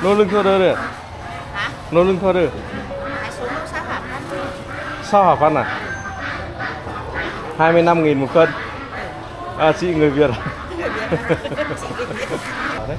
Nô lưng thua đơ được. Hả? Nô lưng thua được. Hai số nó sáu hạt hết. Sao hả Văn à? 25.000 một cân. À, chị người Việt à? Ở đấy.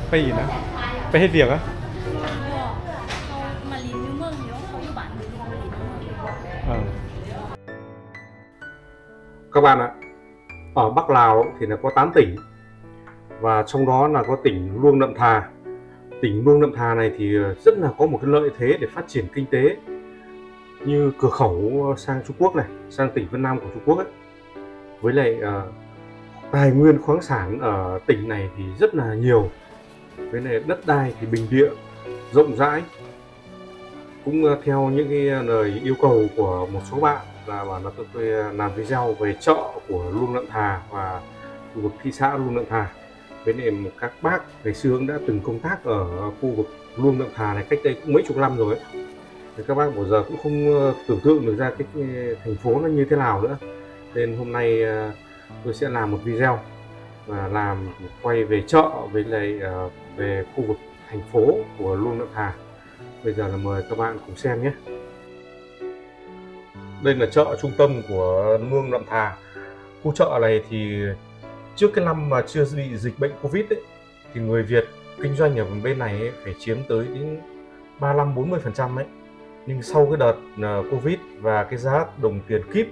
Phải gì nữa? Phải hết việc á? mà liền như mơ nhiều không có bạn Ờ. Các bạn ạ, ở Bắc Lào thì là có 8 tỉnh và trong đó là có tỉnh Luông Nậm Thà. Tỉnh Luông Nậm Thà này thì rất là có một cái lợi thế để phát triển kinh tế, như cửa khẩu sang Trung Quốc này, sang tỉnh Vân Nam của Trung Quốc ấy. Với lại tài nguyên khoáng sản ở tỉnh này thì rất là nhiều. Với lại đất đai thì bình địa, rộng rãi. Cũng theo những cái lời yêu cầu của một số bạn là bảo là tôi làm video về chợ của Luông Nậm Thà và khu vực thị xã Luông Nậm Thà. Với lại các bác ngày xưa cũng đã từng công tác ở khu vực Luông Nậm Thà này cách đây cũng mấy chục năm rồi ấy. Thì các bác bây giờ cũng không tưởng tượng được ra cái thành phố nó như thế nào nữa. Nên hôm nay tôi sẽ làm một video và làm quay về chợ với lại về khu vực thành phố của Luông Nậm Thà. Bây giờ là mời các bạn cùng xem nhé. Đây là chợ trung tâm của Luông Nậm Thà. Khu chợ này thì trước cái năm mà chưa bị dịch bệnh Covid ấy, thì người Việt kinh doanh ở bên này ấy, phải chiếm tới đến 35-40% ấy. Nhưng sau cái đợt Covid và cái giá đồng tiền kíp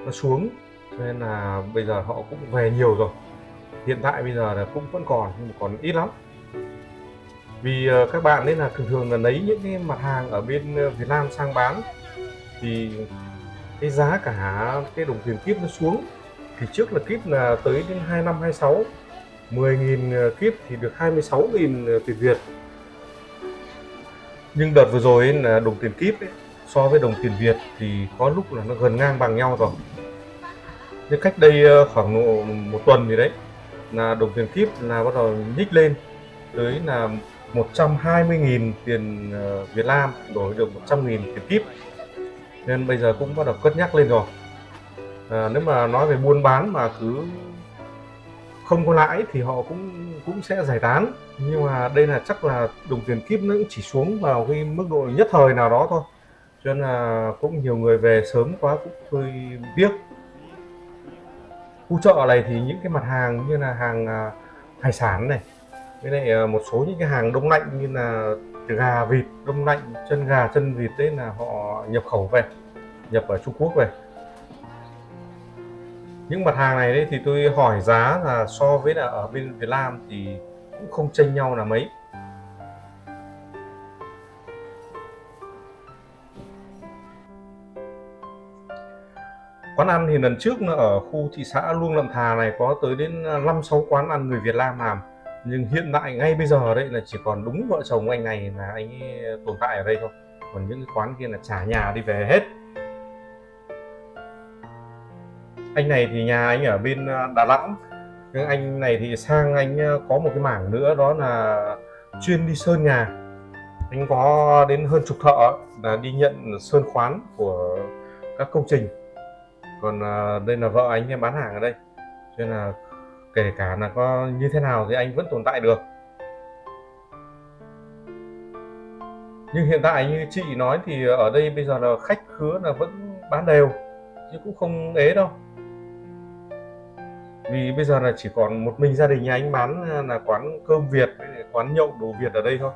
nó xuống, cho nên là bây giờ họ cũng về nhiều rồi. Hiện tại bây giờ là cũng vẫn còn nhưng mà còn ít lắm. Vì các bạn ấy là thường thường là lấy những cái mặt hàng ở bên Việt Nam sang bán thì cái giá cả cái đồng tiền kíp nó xuống. Thì trước là kíp là tới đến 25-26, 10.000 kíp thì được 26.000 tiền Việt. Nhưng đợt vừa rồi ấy, là đồng tiền kíp ấy, so với đồng tiền Việt thì có lúc là nó gần ngang bằng nhau rồi. Nhưng cách đây khoảng một tuần gì đấy là đồng tiền kíp là bắt đầu nhích lên tới là 120.000 tiền Việt Nam đổi được 100.000 tiền kíp. Nên bây giờ cũng bắt đầu cất nhắc lên rồi. Nếu mà nói về buôn bán mà cứ không có lãi thì họ cũng sẽ giải tán. Nhưng mà đây là chắc là đồng tiền kíp nó cũng chỉ xuống vào cái mức độ nhất thời nào đó thôi. Cho nên là cũng nhiều người về sớm quá cũng hơi tiếc. Khu chợ này thì những cái mặt hàng như là hàng hải sản này, với lại một số những cái hàng đông lạnh như là gà, vịt đông lạnh, chân gà, chân vịt đấy là họ nhập khẩu về, nhập ở Trung Quốc về. Những mặt hàng này đấy thì tôi hỏi giá là so với là ở bên Việt Nam thì cũng không chênh nhau là mấy. Quán ăn thì lần trước nó ở khu thị xã Luông Nậm Thà này có tới đến 5-6 quán ăn người Việt Nam làm. Nhưng hiện tại ngay bây giờ đấy là chỉ còn đúng vợ chồng anh này là anh ấy tồn tại ở đây thôi. Còn những cái quán kia là trả nhà đi về hết. Anh này thì nhà anh ở bên Đà Nẵng. Nhưng anh này thì sang anh có một cái mảng nữa đó là chuyên đi sơn nhà. Anh có đến hơn chục thợ là đi nhận sơn khoán của các công trình. Còn đây là vợ anh bán hàng ở đây. Cho nên là kể cả là có như thế nào thì anh vẫn tồn tại được. Nhưng hiện tại như chị nói thì ở đây bây giờ là khách khứa là vẫn bán đều chứ cũng không ế đâu. Vì bây giờ là chỉ còn một mình gia đình nhà anh bán là quán cơm Việt với quán nhậu đồ Việt ở đây thôi.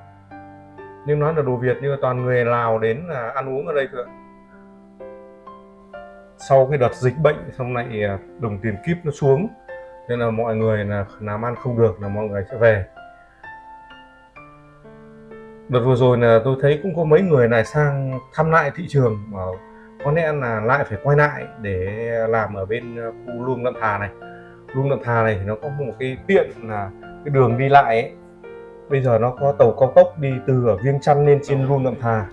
Nhưng nói là đồ Việt nhưng mà toàn người Lào đến là ăn uống ở đây thôi. Sau cái đợt dịch bệnh xong lại đồng tiền kíp nó xuống nên là mọi người là làm ăn không được là mọi người sẽ về. Đợt vừa rồi là tôi thấy cũng có mấy người này sang thăm lại thị trường mà có lẽ là lại phải quay lại để làm ở bên khu Luông Nậm Thà này. Luông Nậm Thà này thì nó có một cái tiện là cái đường đi lại ấy. Bây giờ nó có tàu cao tốc đi từ ở Viêng Chăn lên trên Luông Nậm Thà.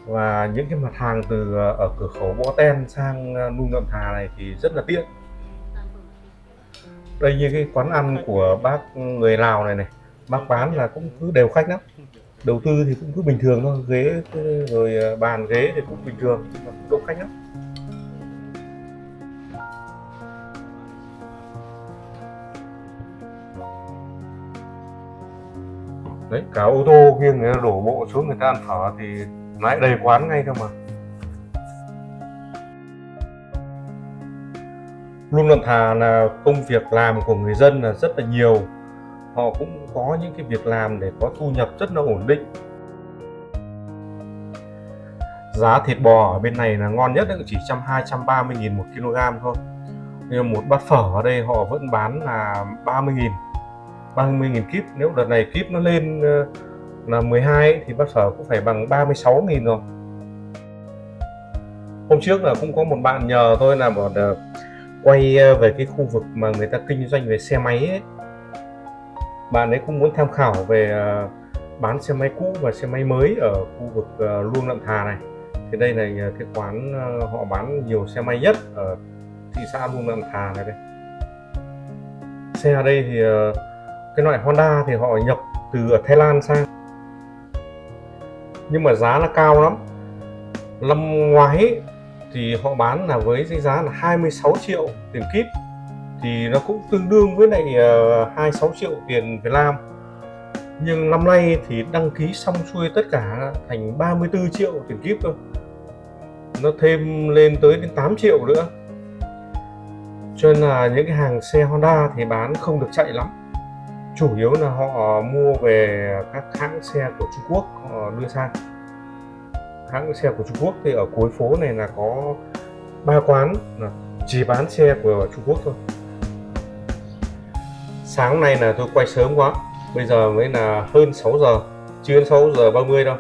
Và những cái mặt hàng từ ở cửa khẩu Bõ Ten sang Luông Nậm Thà này thì rất là tiện. Đây như cái quán ăn của bác người Lào này này, bác bán là cũng cứ đều khách lắm. Đầu tư thì cũng cứ bình thường thôi, ghế rồi bàn ghế thì cũng bình thường, nhưng mà cũng đông khách lắm. Đấy, cả ô tô kia người ta đổ bộ xuống người ta ăn phở thì lại đầy quán ngay thôi mà. Luông Nậm Thà là công việc làm của người dân là rất là nhiều. Họ cũng có những cái việc làm để có thu nhập rất là ổn định. Giá thịt bò ở bên này là ngon nhất chỉ 120-130 nghìn 1 kg thôi. Nhưng một bát phở ở đây họ vẫn bán là 30 nghìn kíp. Nếu đợt này kíp nó lên là 12 ấy, thì bát phở cũng phải bằng 36 nghìn rồi. Hôm trước là cũng có một bạn nhờ tôi là bảo là quay về cái khu vực mà người ta kinh doanh về xe máy ấy. Bạn ấy cũng muốn tham khảo về bán xe máy cũ và xe máy mới ở khu vực Luông Nậm Thà này. Thì đây là cái quán họ bán nhiều xe máy nhất ở thị xã Luông Nậm Thà này đây. Xe ở đây thì cái loại Honda thì họ nhập từ ở Thái Lan sang, nhưng mà giá là cao lắm. Năm ngoái thì họ bán là với cái giá là 26 triệu tiền kíp, thì nó cũng tương đương với lại 26 triệu tiền Việt Nam. Nhưng năm nay thì đăng ký xong xuôi tất cả thành 34 triệu tiền kíp thôi. Nó thêm lên tới đến 8 triệu nữa. Cho nên là những cái hàng xe Honda thì bán không được chạy lắm. Chủ yếu là họ mua về các hãng xe của Trung Quốc họ đưa sang. Hãng xe của Trung Quốc thì ở cuối phố này là có 3 quán là chỉ bán xe của Trung Quốc thôi. Sáng hôm nay là tôi quay sớm quá, bây giờ mới là hơn 6 giờ, chưa đến 6 giờ 30 đâu.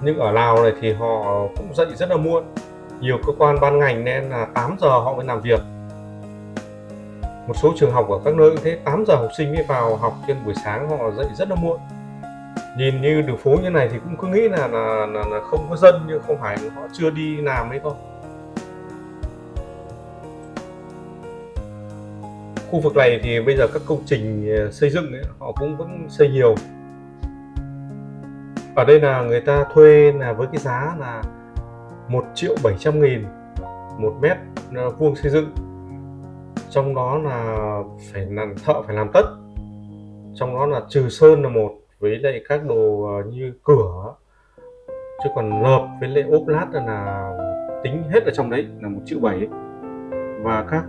Nhưng ở Lào này thì họ cũng dậy rất là muộn, nhiều cơ quan ban ngành nên là 8 giờ họ mới làm việc. Một số trường học ở các nơi cũng thế, 8 giờ học sinh mới vào học, trên buổi sáng họ dậy rất là muộn. Nhìn như đường phố như này thì cũng cứ nghĩ là không có dân, nhưng không phải, họ chưa đi làm đấy thôi. Khu vực này thì bây giờ các công trình xây dựng ấy, họ cũng vẫn xây nhiều. Ở đây là người ta thuê là với cái giá là 1.700.000 một mét vuông xây dựng. Trong đó là thợ phải làm tất. Trong đó là trừ sơn là một, với lại các đồ như cửa, chứ còn lợp với lại ốp lát là tính hết ở trong đấy là 1.700.000. Và các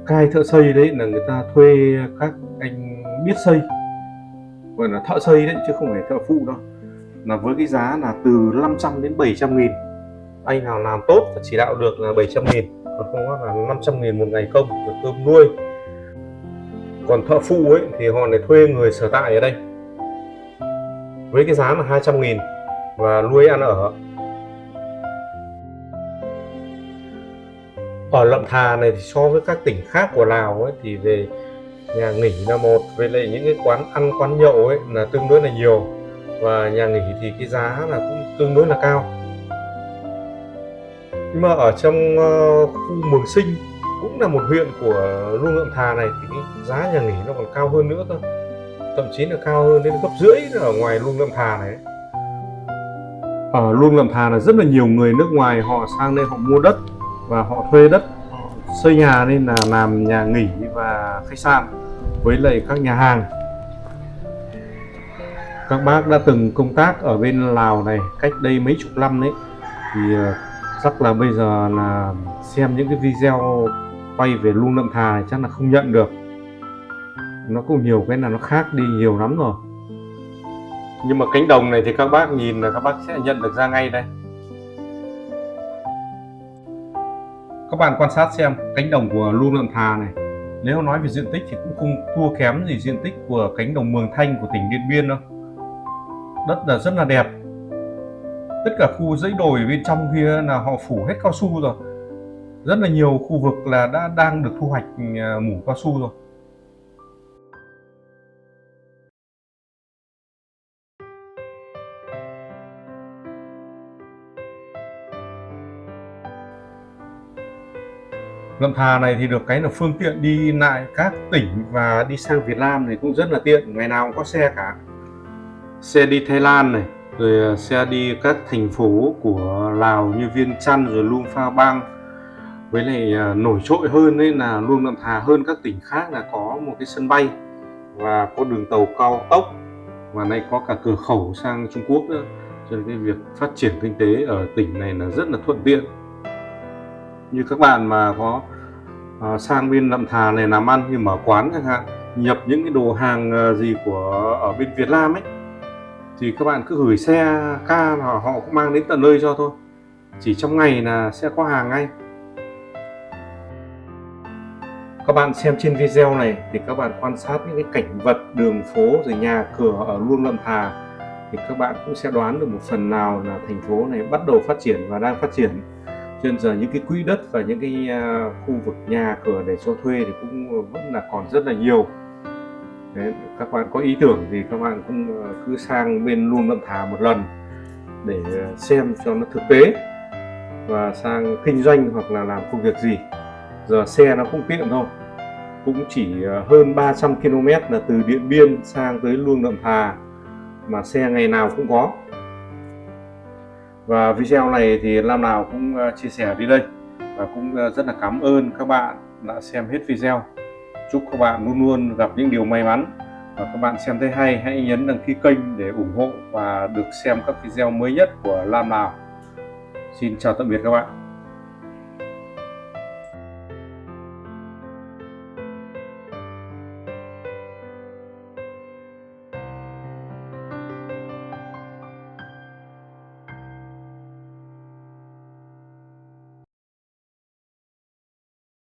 cai thợ xây đấy là người ta thuê các anh biết xây, gọi là thợ xây đấy chứ không phải thợ phụ đâu, là với cái giá là từ 500 đến 700.000. Anh nào làm tốt và chỉ đạo được là 700.000, còn không có là 500.000 một ngày công rồi cơm nuôi. Còn thợ phụ ấy thì họ lại thuê người sở tại ở đây với cái giá là 200.000 và nuôi ăn ở. Ở Nậm Thà này thì so với các tỉnh khác của Lào ấy, thì về nhà nghỉ là một, với lại những cái quán ăn quán nhậu ấy là tương đối là nhiều, và nhà nghỉ thì cái giá là cũng tương đối là cao. Nhưng mà ở trong khu Mường Sinh cũng là một huyện của Luông Nậm Thà này thì cái giá nhà nghỉ nó còn cao hơn nữa cơ, thậm chí là cao hơn đến gấp rưỡi ở ngoài Luông Nậm Thà này. Ở Luông Nậm Thà là rất là nhiều người nước ngoài họ sang đây họ mua đất và họ thuê đất, họ xây nhà nên là làm nhà nghỉ và khách sạn với lại các nhà hàng. Các bác đã từng công tác ở bên Lào này cách đây mấy chục năm đấy, thì chắc là bây giờ là xem những cái video quay về Luông Nậm Thà này chắc là không nhận được. Nó cũng nhiều cái là nó khác đi nhiều lắm rồi. Nhưng mà cánh đồng này thì các bác nhìn là các bác sẽ nhận được ra ngay đây. Các bạn quan sát xem cánh đồng của Luông Nậm Thà này, nếu nói về diện tích thì cũng không thua kém gì diện tích của cánh đồng Mường Thanh của tỉnh Điện Biên đâu. Đất là rất là đẹp. Tất cả khu dãy đồi bên trong kia là họ phủ hết cao su rồi. Rất là nhiều khu vực là đang được thu hoạch mủ cao su rồi. Nậm Thà này thì được cái là phương tiện đi lại các tỉnh và đi sang Việt Nam này cũng rất là tiện, ngày nào cũng có xe cả. Xe đi Thái Lan này, rồi xe đi các thành phố của Lào như Viêng Chăn rồi Luông Pha Bang. Với lại nổi trội hơn đấy là Luông Nậm Thà hơn các tỉnh khác là có một cái sân bay và có đường tàu cao tốc và nay có cả cửa khẩu sang Trung Quốc nữa, cho nên cái việc phát triển kinh tế ở tỉnh này là rất là thuận tiện. Như các bạn mà có sang bên Nậm Thà này làm ăn như mở quán chẳng hạn, nhập những cái đồ hàng gì của ở bên Việt Nam ấy, thì các bạn cứ gửi xe ca là họ cũng mang đến tận nơi cho thôi, chỉ trong ngày là sẽ có hàng ngay. Các bạn xem trên video này thì các bạn quan sát những cái cảnh vật, đường phố rồi nhà cửa ở Luông Nậm Thà thì các bạn cũng sẽ đoán được một phần nào là thành phố này bắt đầu phát triển và đang phát triển. Cho nên giờ những cái quỹ đất và những cái khu vực nhà cửa để cho thuê thì cũng vẫn là còn rất là nhiều. Đấy, các bạn có ý tưởng thì các bạn cũng cứ sang bên Luông Nậm Thà một lần để xem cho nó thực tế và sang kinh doanh hoặc là làm công việc gì. Giờ xe nó cũng tiện thôi, cũng chỉ hơn 300 km là từ Điện Biên sang tới Luông Nậm Thà, mà xe ngày nào cũng có. Và video này thì Lam Lào cũng chia sẻ đến đây, và cũng rất là cảm ơn các bạn đã xem hết video. Chúc các bạn luôn luôn gặp những điều may mắn, và các bạn xem thấy hay hãy nhấn đăng ký kênh để ủng hộ và được xem các video mới nhất của Lam Lào. Xin chào tạm biệt các bạn.